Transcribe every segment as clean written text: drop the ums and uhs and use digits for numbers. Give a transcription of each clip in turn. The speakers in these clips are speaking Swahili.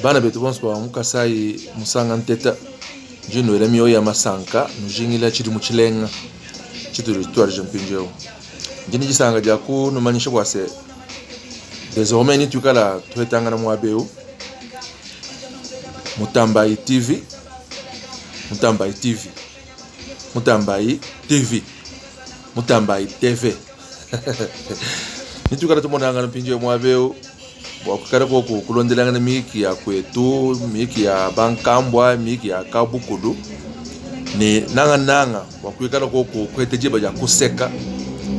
bana betu bonso kwa Kasai musanga nteta jino ile miyo ya masanka nujingila chiri muchilenga chitu tuari jampinjeo jini jisanga jaku numanyisha kwase désormais ni tukala tuetanga na mwabeu Mutambayi TV Mutambayi TV Mutambayi TV Mutambayi TV ni tukala tumonanga na pinjeo mwabeu wakukara kwa kulondelanga na miki ya wetu, miki ya bankambwa, miki ya kabukulu ni nanga wakukara kwa kwetejiba ya kuseka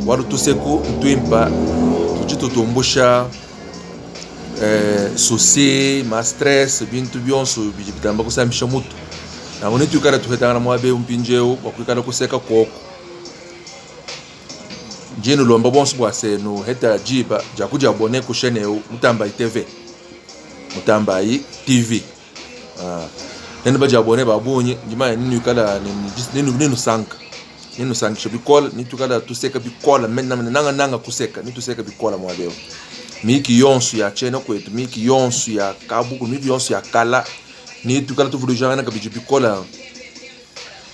waru tuseku tuimpa tumbusha souci ma stress bintu byonso bijitamba kusambisha mutu na ngoni tukara tuhetanga na mwabe umpinjeo wakukara kuseka koko jino lomba bonso bwase no heta jiba jakuja abone ku chaine Mutambayi TV Mutambayi TV nene ba jabone babunyi njima nini kala nini sanka shobikola ni tukala tuseka bikola nanga kuseka ni tuseka bikola mwabeo miki yonso ya Chaine kwetu miki yonso ya kabuku miki yonso ya kala ni tukala tuvulujana kabiji bikola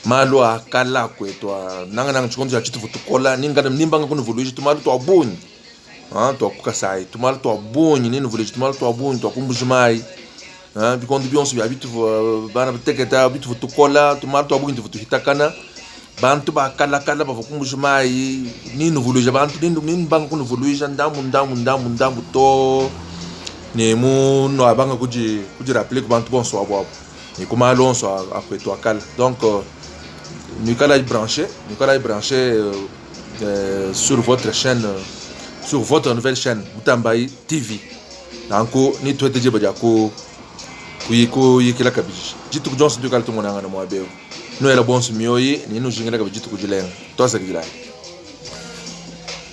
malo akala kwetu nanga chikondo cha chitu futukola ninga nimbanga kuno vuluji tumalo to abunyi to Kasai tumalo to abunyi nini vuluji tumalo to abunyi to kumbujimai bikondo byonso bya bitu bana beteketa bitu futukola tumalo to abunyi futuhitakana bantu bakala bavukumbujimai nini vuluji bantu nini mbanga kuno vuluji ndamu to nemu no abanga kuji rappeler ku bantu bonso abo ni kuma lonso akwetu akala donc nous allons brancher sur votre chaîne, sur votre nouvelle chaîne, Mutambayi TV. Donc, nous souhaitons que vous ayez la cabine. Jitu kujonsi tu kaltu mwana ngana mwabeo. Nous sommes bons mioi, nous sommes jingira kabiji tu kujilenga. Toi ça kujilai.